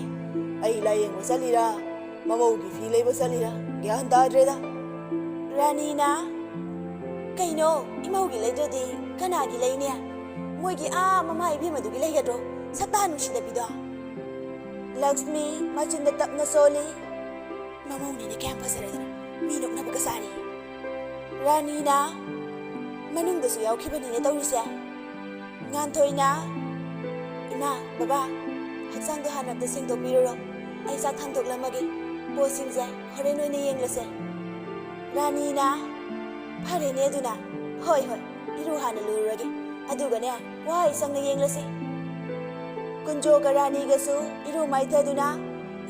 ꯑꯩ ꯂꯥꯌꯦꯡꯕ ꯆꯠꯂꯤꯔꯥ ꯃꯃꯧꯒꯤ ꯐꯤ ꯂꯩꯕ ꯆꯠꯂꯤꯔꯥ ꯒ꯭ꯌꯥꯟ ꯇꯥꯗ꯭ꯔꯦꯗ ꯔꯥꯅꯤꯅ ꯀꯩꯅꯣ ꯏꯃꯧꯒꯤ ꯂꯩꯗ꯭ꯔꯗꯤ ꯀꯅꯥꯒꯤ ꯂꯩꯅꯦ ꯃꯣꯏꯒꯤ ꯃꯃꯥ ꯏꯕꯦꯝꯃꯗꯨꯒꯤ ꯂꯩꯒꯗ꯭ꯔꯣ ꯁꯛꯇꯥ ꯅꯨꯡꯁꯤꯗꯕꯤꯗꯣ ꯂꯛꯁꯃꯤ ꯃꯆꯤꯟꯗ ꯇꯞꯅ ꯁꯣꯜꯂꯤ ꯃꯃꯧꯅꯤꯅ ꯀꯌꯥꯝ ꯐꯖꯔꯗꯅ ꯃꯤ ꯅꯣꯛꯅꯕꯒ ꯁꯥꯔꯤ ꯔꯥꯅꯤꯅ ꯃꯅꯨꯡꯗꯁꯨ ꯌꯥꯎꯈꯤꯕꯅꯤꯅꯦ ꯇꯧꯔꯤꯁꯦ ꯉꯥꯟꯊꯣꯏꯅ ꯏꯃꯥ ꯕꯕꯥ ꯍꯛꯆꯥꯡꯗꯣ ꯍꯥꯟꯅ ꯑꯝꯇ ꯁꯦꯡꯗꯣꯛꯄꯤꯔꯨꯔꯣ ꯑꯩ ꯆꯥꯛ ꯊꯥꯡꯗꯣꯛꯂꯝꯃꯒꯦ ꯄꯣꯠꯁꯤꯡꯁꯦ ꯍꯣꯔꯦꯟ ꯑꯣꯏꯅ ꯌꯦꯡꯂꯁꯦ ꯔꯥꯅꯤꯅ ꯐꯔꯦꯅꯦ ꯑꯗꯨꯅ ꯍꯣꯏ ꯍꯣꯏ ꯏꯔꯨ ꯍꯥꯟꯅ ꯂꯨꯔꯨꯔꯒꯦ ꯑꯗꯨꯒꯅꯦ ꯋꯥꯍꯩ ꯁꯪꯅ ꯌꯦꯡꯂꯁꯤ ꯀꯨꯟꯖꯣꯒ ꯔꯥꯅꯤꯒꯁꯨ ꯏꯔꯨ ꯃꯥꯏꯊꯗꯨꯅ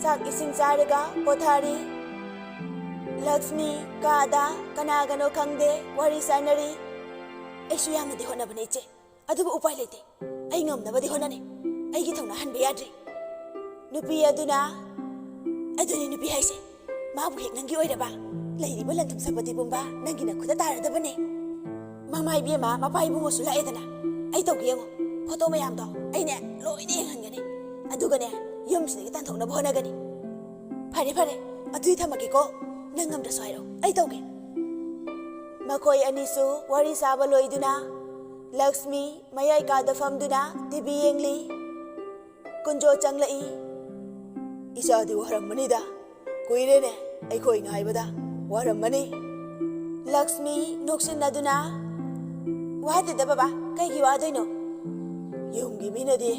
ꯆꯥꯛ ꯏꯁꯤꯡ ꯆꯥꯔꯒ ꯄꯣꯊꯥꯔꯤ ꯂꯛꯁꯃꯤ ꯀꯥꯗ ꯀꯅꯥꯒꯅꯣ ꯈꯪꯗꯦ ꯋꯥꯔꯤ ꯁꯥꯟꯅꯔꯤ ꯑꯩꯁꯨ ꯌꯥꯝꯅꯗꯤ ꯍꯣꯠꯅꯕꯅꯦ ꯏꯆꯦ ꯑꯗꯨꯕꯨ ꯎꯄꯥꯏ ꯂꯩꯇꯦ ꯑꯩ ꯉꯝꯅꯕꯗꯤ ꯍꯣꯠꯅꯅꯤ ꯑꯩꯒꯤ ꯊꯧꯅꯥ ꯍꯟꯕ ꯌꯥꯗ꯭ꯔꯤ ꯅꯨꯄꯤ ꯑꯗꯨꯅ ꯑꯗꯨꯅꯤ ꯅꯨꯄꯤ ꯍꯥꯏꯁꯦ ꯃꯥꯕꯨ ꯍꯦꯛ ꯅꯪꯒꯤ ꯑꯣꯏꯔꯕ ꯂꯩꯔꯤꯕ ꯂꯟꯊꯨꯝ ꯁꯛꯄꯗꯤ ꯄꯨꯝꯕ ꯅꯪꯒꯤ ꯅꯈꯨꯠꯇ ꯇꯥꯔꯗꯕꯅꯦ ꯃꯃꯥ ꯏꯕꯦꯝꯃ ꯃꯄꯥ ꯏꯕꯨꯡꯉꯣꯁꯨ ꯂꯥꯛꯑꯦꯗꯅ ꯑꯩ ꯇꯧꯒꯦ ꯌꯦꯡꯉꯣ ꯐꯣꯇꯣ ꯃꯌꯥꯝꯗꯣ ꯑꯩꯅꯦ ꯂꯣꯏꯅ ꯌꯦꯡꯍꯟꯒꯅꯤ ꯑꯗꯨꯒꯅꯦ ꯌꯨꯝꯁꯤꯗꯒꯤ ꯇꯥꯟꯊꯣꯛꯅꯕ ꯍꯣꯠꯅꯒꯅꯤ ꯐꯔꯦ ꯐꯔꯦ ꯑꯗꯨꯗꯤ ꯊꯝꯃꯒꯦꯀꯣ ꯅꯪ ꯉꯝꯗ꯭ꯔꯁꯨ ꯍꯥꯏꯔꯣ ꯑꯩ ꯇꯧꯒꯦ ꯃꯈꯣꯏ ꯑꯅꯤꯁꯨ ꯋꯥꯔꯤ ꯁꯥꯕ ꯂꯣꯏꯗꯨꯅ ꯂꯛꯁꯃꯤ ꯃꯌꯥꯏ ꯀꯥꯗ ꯐꯝꯗꯨꯅ ꯇꯤꯚꯤ ꯌꯦꯡꯂꯤ ꯀꯨꯟꯖꯣ ꯆꯪꯂꯛꯏ ꯏꯆꯥꯗꯤ ꯋꯥꯔꯝꯃꯅꯤꯗ ꯀꯨꯏꯔꯦꯅꯦ ꯑꯩꯈꯣꯏ ꯉꯥꯏꯕꯗ ꯋꯥꯔꯝꯃꯅꯤ ꯂꯛꯁꯃꯤ ꯅꯣꯛꯁꯤꯟꯅꯗꯨꯅ ꯋꯥꯗꯦꯗ ꯕꯕꯥ ꯀꯩꯒꯤ ꯋꯥꯗꯣꯏꯅꯣ ꯌꯨꯝꯒꯤ ꯃꯤꯅꯗꯤ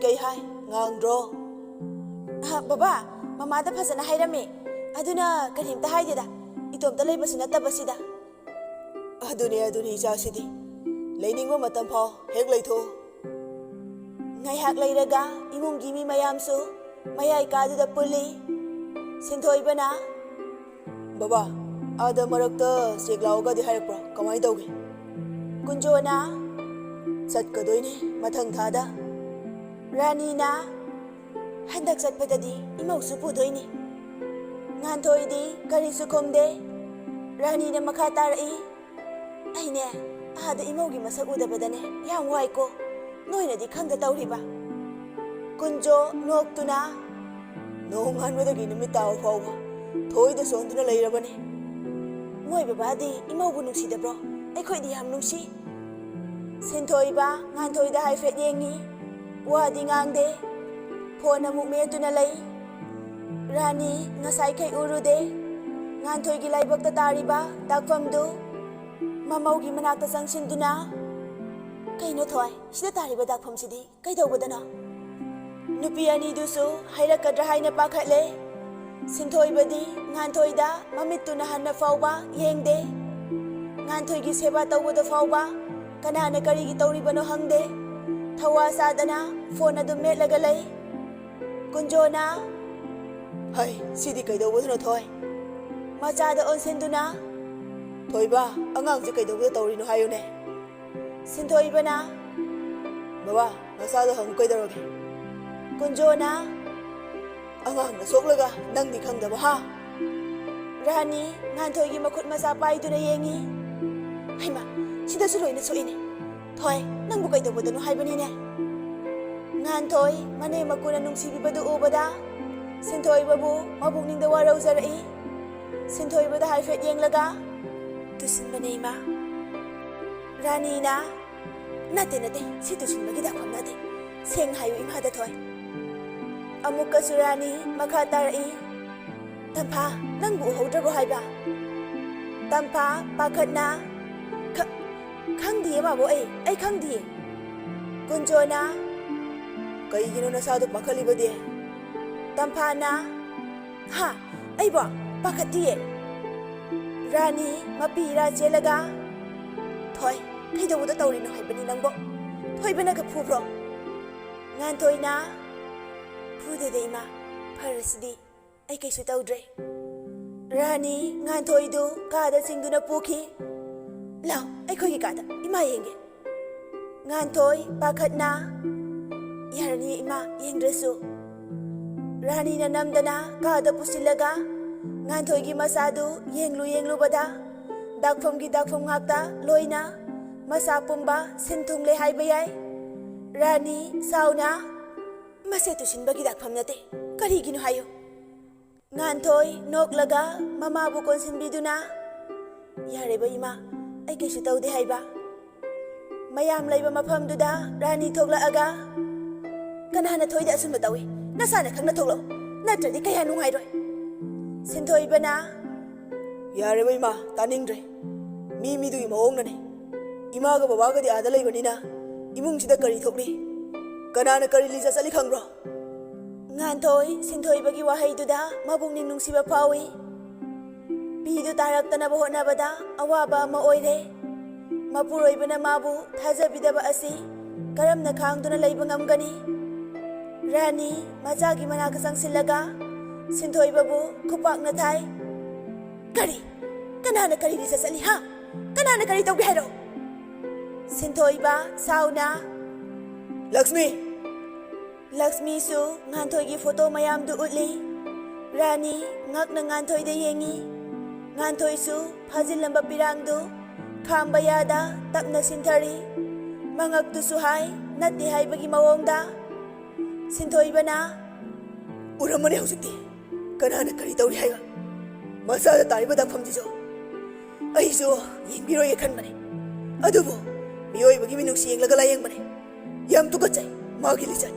ꯀꯩ ꯍꯥꯏ ꯉꯥꯡꯗ꯭ꯔꯣ ꯕꯕꯥ ꯃꯃꯥꯗ ꯐꯖꯅ ꯍꯥꯏꯔꯝꯃꯦ ꯑꯗꯨꯅ ꯀꯔꯤꯝꯇ ꯍꯥꯏꯗꯦꯗ ꯏꯇꯣꯝꯇ ꯂꯩꯕꯁꯨ ꯅꯠꯇꯕꯁꯤꯗ ꯑꯗꯨꯅꯤ ꯏꯆꯥꯁꯤꯗꯤ ꯂꯩꯅꯤꯡꯕ ꯃꯇꯝ ꯐꯥꯎ ꯍꯦꯛ ꯂꯩꯊꯣꯛꯎ ꯉꯥꯏꯍꯥꯛ ꯂꯩꯔꯒ ꯏꯃꯨꯡꯒꯤ ꯃꯤ ꯃꯌꯥꯝꯁꯨ ꯃꯌꯥꯏ ꯀꯥꯗꯨꯗ ꯄꯨꯜꯂꯤ ꯁꯤꯟꯊꯣꯏꯕꯅ ꯕꯕꯥ ꯑꯥꯗ ꯃꯔꯛꯇ ꯆꯦꯛ ꯂꯥꯎꯒꯗꯤ ꯍꯥꯏꯔꯛꯄ꯭ꯔꯣ ꯀꯃꯥꯏꯅ ꯇꯧꯒꯦ ꯀꯨꯟꯖꯣꯅ ꯆꯠꯀꯗꯣꯏꯅꯤ ꯃꯊꯪ ꯊꯥꯗ ꯔꯥꯅꯤꯅ ꯍꯟꯗꯛ ꯆꯠꯄꯗꯗꯤ ꯏꯃꯧꯁꯨ ꯄꯨꯗꯣꯏꯅꯤ ꯉꯥꯟꯊꯣꯏꯗꯤ ꯀꯔꯤꯁꯨ ꯈꯨꯝꯗꯦ ꯔꯥꯅꯤꯅ ꯃꯈꯥ ꯇꯥꯔꯛꯏ ꯑꯩꯅꯦ ꯑꯥꯗ ꯏꯃꯧꯒꯤ ꯃꯁꯛ ꯎꯗꯕꯗꯅꯦ ꯌꯥꯝ ꯋꯥꯏꯀꯣ ꯅꯣꯏꯅꯗꯤ ꯈꯪꯗ ꯇꯧꯔꯤꯕ ꯀꯨꯟꯖꯣ ꯅꯣꯛꯇꯨꯅ ꯅꯣꯡ ꯉꯥꯟꯕꯗꯒꯤ ꯅꯨꯃꯤꯠ ꯇꯥꯕ ꯐꯥꯎꯕ ꯊꯣꯏꯗ ꯁꯣꯟꯗꯨꯅ ꯂꯩꯔꯕꯅꯤ ꯃꯣꯏ ꯕꯕꯥꯗꯤ ꯏꯃꯧꯕꯨ ꯅꯨꯡꯁꯤꯗꯕ꯭ꯔꯣ ꯑꯩꯈꯣꯏꯗꯤ ꯌꯥꯝ ꯅꯨꯡꯁꯤ ꯁꯤꯟꯊꯣꯏꯕ ꯉꯥꯟꯊꯣꯏꯗ ꯍꯥꯏꯐꯦꯠ ꯌꯦꯡꯉꯤ ꯋꯥꯗꯤ ꯉꯥꯡꯗꯦ ꯐꯣꯟ ꯑꯃꯨꯛ ꯃꯦꯠꯇꯨꯅ ꯂꯩ ꯔꯥꯅꯤ ꯉꯁꯥꯏꯈꯩ ꯎꯔꯨꯗꯦ ꯉꯥꯟꯊꯣꯏꯒꯤ ꯂꯥꯏꯕꯛꯇ ꯇꯥꯔꯤꯕ ꯗꯥꯛꯐꯝꯗꯨ ꯃꯃꯧꯒꯤ ꯃꯅꯥꯛꯇ ꯆꯪꯁꯤꯟꯗꯨꯅ ꯀꯩꯅꯣ ꯊꯣꯏ ꯁꯤꯗ ꯇꯥꯔꯤꯕ ꯗꯥꯛꯐꯝꯁꯤꯗꯤ ꯀꯩꯗꯧꯕꯗꯅꯣ ꯅꯨꯄꯤ ꯑꯅꯤꯗꯨꯁꯨ ꯍꯥꯏꯔꯛꯀꯗ꯭ꯔꯥ ꯍꯥꯏꯅ ꯄꯥꯈꯠꯂꯦ ꯁꯤꯟꯊꯣꯏꯕꯗꯤ ꯉꯥꯟꯊꯣꯏꯗ ꯃꯃꯤꯠꯇꯨꯅ ꯍꯟꯅ ꯐꯥꯎꯕ ꯌꯦꯡꯗꯦ ꯉꯥꯟꯊꯣꯏꯒꯤ ꯁꯦꯕꯥ ꯇꯧꯕꯗ ꯐꯥꯎꯕ ꯀꯅꯥꯅ ꯀꯔꯤꯒꯤ ꯇꯧꯔꯤꯕꯅꯣ ꯍꯪꯗꯦ ꯊꯋꯥ ꯁꯥꯗꯅ ꯐꯣꯟ ꯑꯗꯨꯝ ꯃꯦꯠꯂꯒ ꯂꯩ ꯀꯨꯟꯖꯣꯅ ꯍꯩ ꯁꯤꯗꯤ ꯀꯩꯗꯧꯕꯗꯨꯅꯣ ꯊꯣꯏ ꯃꯆꯥꯗ ꯑꯣꯟꯁꯤꯟꯗꯨꯅ ꯊꯣꯏꯕ ꯑꯉꯥꯡꯁꯦ ꯀꯩꯗꯧꯕꯗ ꯇꯧꯔꯤꯅꯣ ꯍꯥꯏꯌꯨꯅꯦ ꯁꯤꯟꯊꯣꯏꯕꯅ ꯕꯕꯥ ꯃꯆꯥꯗꯣ ꯍꯪꯉꯨ ꯀꯩꯗꯧꯔꯒꯦ ꯀꯨꯟꯖꯣꯅ ꯑꯉꯥꯡꯅ ꯁꯣꯛꯂꯒ ꯅꯪꯗꯤ ꯈꯪꯗꯕ ꯍꯥ ꯔꯥꯅꯤ ꯉꯥꯟꯊꯣꯏꯒꯤ ꯃꯈꯨꯠ ꯃꯁꯥ ꯄꯥꯏꯗꯨꯅ ꯌꯦꯡꯉꯤ ꯍꯩꯃꯥ ꯁꯤꯗꯁꯨ ꯂꯣꯏꯅ ꯁꯣꯛꯏꯅꯦ ꯊꯣꯏ ꯅꯪꯕꯨ ꯀꯩꯗꯧꯕꯗꯅꯣ ꯍꯥꯏꯕꯅꯤꯅꯦ ꯉꯥꯟꯊꯣꯏ ꯃꯅꯦ ꯃꯀꯨꯅ ꯅꯨꯡꯁꯤꯕꯤꯕꯗꯨ ꯎꯕꯗ ꯁꯤꯟꯊꯣꯏꯕꯕꯨ ꯃꯕꯨꯛꯅꯤꯡꯗ ꯋꯥꯔꯧꯖꯔꯛꯏ ꯁꯤꯟꯊꯣꯏꯕꯗ ꯍꯥꯏꯐꯦꯠ ꯌꯦꯡꯂꯒ ꯇꯨꯁꯤꯟꯕꯅꯦ ꯏꯃꯥ ꯔꯥꯅꯤꯅ ꯅꯠꯇꯦ ꯁꯤ ꯇꯨꯁꯤꯟꯕꯒꯤ ꯗꯥꯛꯐꯝ ꯅꯠꯇꯦ ꯁꯦꯡꯅ ꯍꯥꯏꯌꯨ ꯏꯃꯥꯗ ꯊꯣꯏ ꯑꯃꯨꯛꯀꯁꯨ ꯔꯥꯅꯤ ꯃꯈꯥ ꯇꯥꯔꯛꯏ ꯇꯝꯐꯥ ꯅꯪꯕꯨ ꯎꯍꯧꯗ꯭ꯔꯕꯣ ꯍꯥꯏꯕ ꯇꯝꯐꯥ ꯄꯥꯈꯠꯅ ꯈꯪꯗꯤꯌꯦ ꯃꯥꯕꯣ ꯑꯩ ꯈꯪꯗꯤꯌꯦ ꯀꯨꯟꯖꯣꯅ ꯀꯩꯒꯤꯅꯣ ꯅꯁꯥꯗꯣ ꯄꯥꯈꯠꯂꯤꯕꯗꯤ ꯇꯝꯐꯥꯅ ꯍꯥ ꯑꯩꯕꯣ ꯄꯥꯈꯠꯇꯤꯌꯦ ꯔꯥꯅꯤ ꯃꯄꯤꯔꯥ ꯆꯦꯜꯂꯒ ꯊꯣꯏ ꯀꯩꯗꯧꯕꯗ ꯇꯧꯔꯤꯅꯣ ꯍꯥꯏꯕꯅꯤ ꯅꯪꯕꯣ ꯊꯣꯏꯕꯅꯒ ꯐꯨꯕ꯭ꯔꯣ ꯉꯥꯟꯊꯣꯏꯅ ꯐꯨꯗꯦꯗ ꯏꯃꯥ ꯐꯔꯁꯤꯗꯤ ꯑꯩ ꯀꯩꯁꯨ ꯇꯧꯗ꯭ꯔꯦ ꯔꯥꯅꯤ ꯉꯥꯟꯊꯣꯏꯗꯨ ꯀꯥꯗ ꯆꯤꯡꯗꯨꯅ ꯄꯨꯈꯤ ꯂꯥꯎ ꯑꯩꯈꯣꯏꯒꯤ ꯀꯥꯗ ꯏꯃꯥ ꯌꯦꯡꯒꯦ ꯉꯥꯟꯊꯣꯏ ꯄꯥꯈꯠꯅ ꯌꯥꯔꯅꯤ ꯏꯃꯥ ꯌꯦꯡꯗ꯭ꯔꯁꯨ ꯔꯥꯅꯤꯅ ꯅꯝꯗꯅ ꯀꯥꯗ ꯄꯨꯁꯤꯜꯂꯒ ꯉꯥꯟꯊꯣꯏꯒꯤ ꯃꯆꯥꯗꯨ ꯌꯦꯡꯂꯨꯕꯗ ꯗꯥꯛꯐꯝꯒꯤ ꯗꯥꯛꯐꯝ ꯉꯥꯛꯇ ꯂꯣꯏꯅ ꯃꯁꯥ ꯄꯨꯝꯕ ꯁꯤꯟ ꯊꯨꯡꯂꯦ ꯍꯥꯏꯕ ꯌꯥꯏ ꯔꯥꯅꯤ ꯁꯥꯎꯅ ꯃꯁꯦ ꯇꯨꯁꯤꯟꯕꯒꯤ ꯗꯥꯛꯐꯝ ꯅꯠꯇꯦ ꯀꯔꯤꯒꯤꯅꯣ ꯍꯥꯏꯌꯨ ꯉꯥꯟꯊꯣꯏ ꯅꯣꯛꯂꯒ ꯃꯃꯥꯕꯨ ꯀꯣꯟꯁꯤꯟꯕꯤꯗꯨꯅ ꯌꯥꯔꯦꯕ ꯏꯃꯥ ꯑꯩ ꯀꯩꯁꯨ ꯇꯧꯗꯦ ꯍꯥꯏꯕ ꯃꯌꯥꯝ ꯂꯩꯕ ꯃꯐꯝꯗꯨꯗ ꯔꯥꯅꯤ ꯊꯣꯛꯂꯛꯑꯒ ꯀꯅꯥꯅ ꯊꯣꯏꯗ ꯑꯁꯨꯝꯕ ꯇꯧꯏ ꯅꯁꯥꯅ ꯈꯪꯅ ꯊꯣꯛꯂꯛꯎ ꯅꯠꯇ꯭ꯔꯗꯤ ꯀꯌꯥ ꯅꯨꯡꯉꯥꯏꯔꯣꯏ ꯁꯤꯟꯊꯣꯏꯕꯅ ꯌꯥꯔꯦꯕ ꯏꯃꯥ ꯇꯥꯅꯤꯡꯗ꯭ꯔꯦ ꯃꯤꯗꯨꯒꯤ ꯃꯑꯣꯡꯅꯅꯦ ꯏꯃꯥꯒ ꯕꯕꯥꯒꯗꯤ ꯑꯥꯗ ꯂꯩꯕꯅꯤꯅ ꯏꯃꯨꯡꯁꯤꯗ ꯀꯔꯤ ꯊꯣꯛꯂꯤ ꯀꯅꯥꯅ ꯀꯔꯤ ꯂꯤꯆꯠ ꯆꯠꯂꯤ ꯈꯪꯕ꯭ꯔꯣ ꯉꯥꯟꯊꯣꯏ ꯁꯤꯟꯊꯣꯏꯕꯒꯤ ꯋꯥꯍꯩꯗꯨꯗ ꯃꯕꯨꯛꯅꯤꯡ ꯅꯨꯡꯁꯤꯕ ꯐꯥꯎꯏ ꯄꯤꯗꯨ ꯇꯥꯔꯛꯇꯅꯕ ꯍꯣꯠꯅꯕꯗ ꯑꯋꯥꯕ ꯑꯃ ꯑꯣꯏꯔꯦ ꯃꯄꯨꯔꯣꯏꯕꯅ ꯃꯥꯕꯨ ꯊꯥꯖꯕꯤꯗꯕ ꯑꯁꯤ ꯀꯔꯝꯅ ꯈꯥꯡꯗꯨꯅ ꯂꯩꯕ ꯉꯝꯒꯅꯤ ꯔꯥꯅꯤ ꯃꯆꯥꯒꯤ ꯃꯅꯥꯛꯇ ꯆꯪꯁꯤꯜꯂꯒ ꯁꯤꯟꯊꯣꯏꯕꯕꯨ ꯈꯨꯄꯥꯛꯅ ꯊꯥꯏ ꯀꯅꯥꯅ ꯀꯔꯤ ꯂꯤꯆꯠ ꯆꯠꯂꯤ ꯍꯥ ꯀꯅꯥꯅ ꯀꯔꯤ ꯇꯧꯒꯦ ꯍꯥꯏꯔꯣ ꯁꯤꯟꯊꯣꯏꯕ ꯁꯥꯎꯅ ꯂꯛꯁꯃꯤꯁꯨ ꯉꯥꯟꯊꯣꯏꯒꯤ ꯐꯣꯇꯣ ꯃꯌꯥꯝꯗꯨ ꯎꯠꯂꯤ ꯔꯥꯅꯤ ꯉꯛꯅ ꯉꯥꯟꯊꯣꯏꯗ ꯌꯦꯡꯉꯤ ꯉꯥꯟꯊꯣꯏꯁꯨ ꯐꯥꯖꯤꯜꯂꯝꯕ ꯄꯤꯔꯥꯡꯗꯨ ꯈꯥꯝꯕ ꯌꯥꯗ ꯇꯞꯅ ꯁꯤꯟꯊꯔꯤ ꯃꯉꯛꯇꯨꯁꯨ ꯍꯥꯏ ꯅꯠꯇꯦ ꯍꯥꯏꯕꯒꯤ ꯃꯑꯣꯡꯗ ꯁꯤꯟꯊꯣꯏꯕꯅ ꯎꯔꯝꯃꯅꯤ ꯍꯧꯖꯤꯛꯇꯤ ꯀꯅꯥꯅ ꯀꯔꯤ ꯇꯧꯔꯤ ꯍꯥꯏꯕ ꯃꯆꯥꯗ ꯇꯥꯔꯤꯕ ꯗꯥꯛꯐꯝꯁꯤꯁꯨ ꯑꯩꯁꯨ ꯌꯦꯡꯕꯤꯔꯣꯏꯒꯦ ꯈꯟꯕꯅꯦ ꯑꯗꯨꯕꯨ ꯃꯤꯑꯣꯏꯕꯒꯤ ꯃꯤꯅꯨꯡꯁꯤ ꯌꯦꯡꯂꯒ ꯂꯥꯌꯦꯡꯕꯅꯦ ꯌꯥꯝ ꯇꯨꯀꯠꯆꯩ ꯃꯥꯒꯤ ꯂꯤꯆꯠ